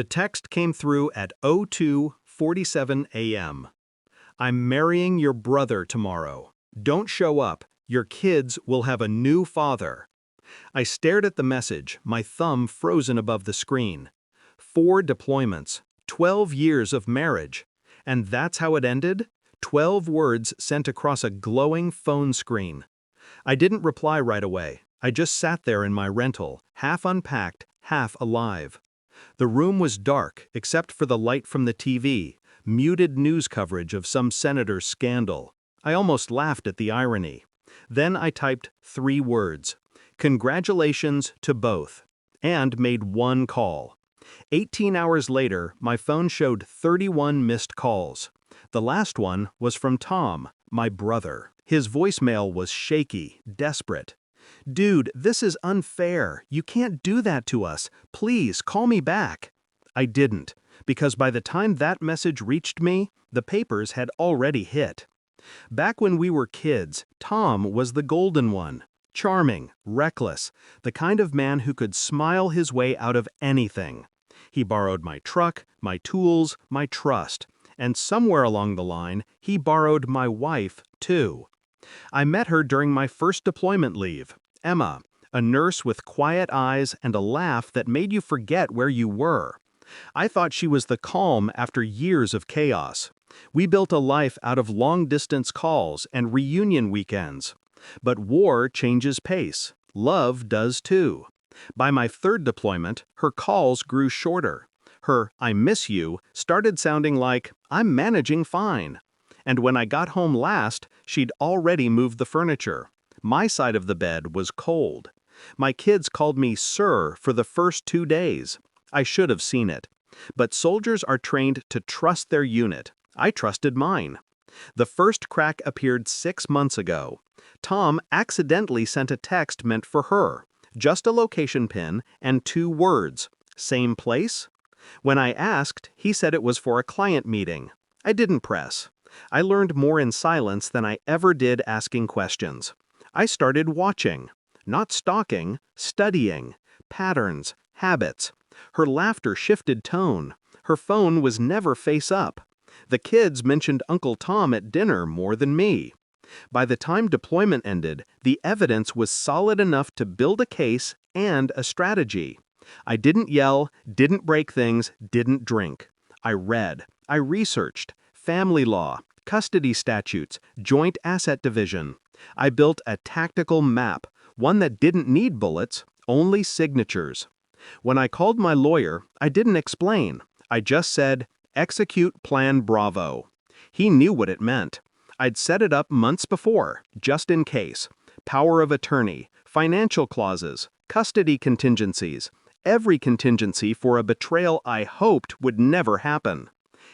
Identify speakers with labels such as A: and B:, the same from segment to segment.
A: The text came through at 02:47 a.m. I'm marrying your brother tomorrow. Don't show up. Your kids will have a new father. I stared at the message, my thumb frozen above the screen. 4 deployments, 12 years of marriage. And that's how it ended? 12 words sent across a glowing phone screen. I didn't reply right away. I just sat there in my rental, half unpacked, half alive. The room was dark, except for the light from the TV, muted news coverage of some senator's scandal. I almost laughed at the irony. Then I typed 3 words. Congratulations to both. And made one call. 18 hours later, my phone showed 31 missed calls. The last one was from Tom, my brother. His voicemail was shaky, desperate. "Dude, this is unfair. You can't do that to us. Please, call me back." I didn't, because by the time that message reached me, the papers had already hit. Back when we were kids, Tom was the golden one. Charming, reckless, the kind of man who could smile his way out of anything. He borrowed my truck, my tools, my trust, and somewhere along the line, he borrowed my wife, too. I met her during my first deployment leave, Emma, a nurse with quiet eyes and a laugh that made you forget where you were. I thought she was the calm after years of chaos. We built a life out of long-distance calls and reunion weekends. But war changes pace. Love does too. By my 3rd deployment, her calls grew shorter. Her "I miss you" started sounding like "I'm managing fine." And when I got home last, she'd already moved the furniture. My side of the bed was cold. My kids called me "sir" for the first 2 days. I should have seen it. But soldiers are trained to trust their unit. I trusted mine. The first crack appeared 6 months ago. Tom accidentally sent a text meant for her. Just a location pin and 2 words. Same place? When I asked, he said it was for a client meeting. I didn't press. I learned more in silence than I ever did asking questions. I started watching. Not stalking, studying. Patterns, habits. Her laughter shifted tone. Her phone was never face up. The kids mentioned Uncle Tom at dinner more than me. By the time deployment ended, the evidence was solid enough to build a case and a strategy. I didn't yell, didn't break things, didn't drink. I read. I researched. Family law, custody statutes, joint asset division. I built a tactical map, one that didn't need bullets, only signatures. When I called my lawyer, I didn't explain. I just said, "Execute Plan Bravo." He knew what it meant. I'd set it up months before, just in case. Power of attorney, financial clauses, custody contingencies, every contingency for a betrayal I hoped would never happen.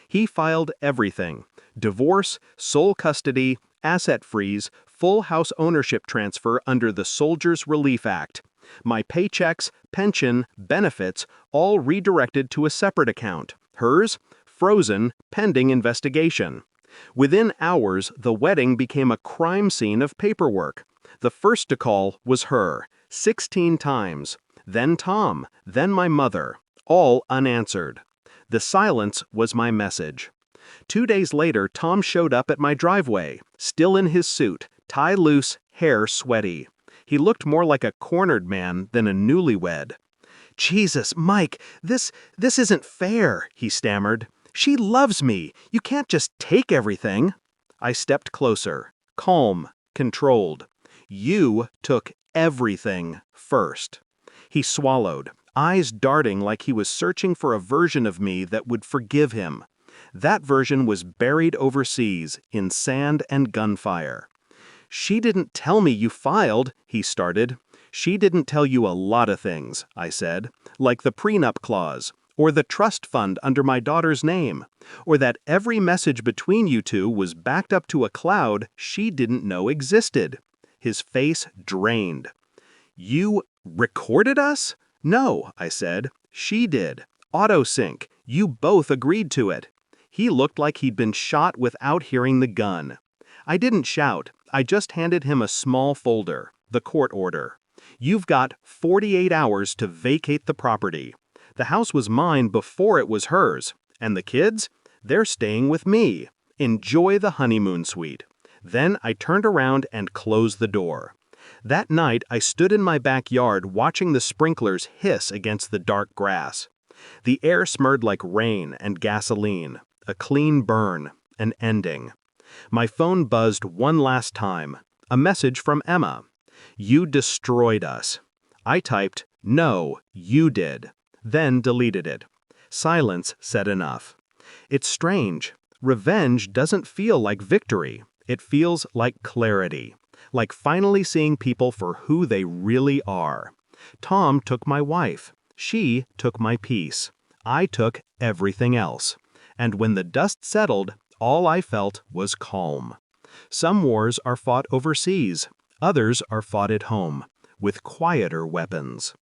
A: He filed everything: divorce, sole custody, asset freeze, full house ownership transfer under the Soldiers Relief Act. My paychecks, pension, benefits, all redirected to a separate account. Hers, frozen, pending investigation. Within hours, the wedding became a crime scene of paperwork. The first to call was her, 16 times. Then Tom, then my mother, all unanswered. The silence was my message. 2 days later, Tom showed up at my driveway, still in his suit, tie loose, hair sweaty. He looked more like a cornered man than a newlywed. "Jesus, Mike, this isn't fair," he stammered. "She loves me. You can't just take everything." I stepped closer, calm, controlled. "You took everything first." He swallowed, eyes darting like he was searching for a version of me that would forgive him. That version was buried overseas in sand and gunfire. "She didn't tell me you filed," he started. "She didn't tell you a lot of things," I said, "like the prenup clause, or the trust fund under my daughter's name, or that every message between you two was backed up to a cloud she didn't know existed." His face drained. "You recorded us?" "No," I said. "She did. Auto-sync. You both agreed to it." He looked like he'd been shot without hearing the gun. I didn't shout. I just handed him a small folder, the court order. "You've got 48 hours to vacate the property." The house was mine before it was hers. And the kids? They're staying with me. Enjoy the honeymoon suite. Then I turned around and closed the door. That night, I stood in my backyard watching the sprinklers hiss against the dark grass. The air smelled like rain and gasoline, a clean burn, an ending. My phone buzzed one last time. A message from Emma. "You destroyed us." I typed, "No, you did," then deleted it. Silence said enough. It's strange. Revenge doesn't feel like victory. It feels like clarity. Like finally seeing people for who they really are. Tom took my wife. She took my peace. I took everything else. And when the dust settled, all I felt was calm. Some wars are fought overseas. Others are fought at home, with quieter weapons.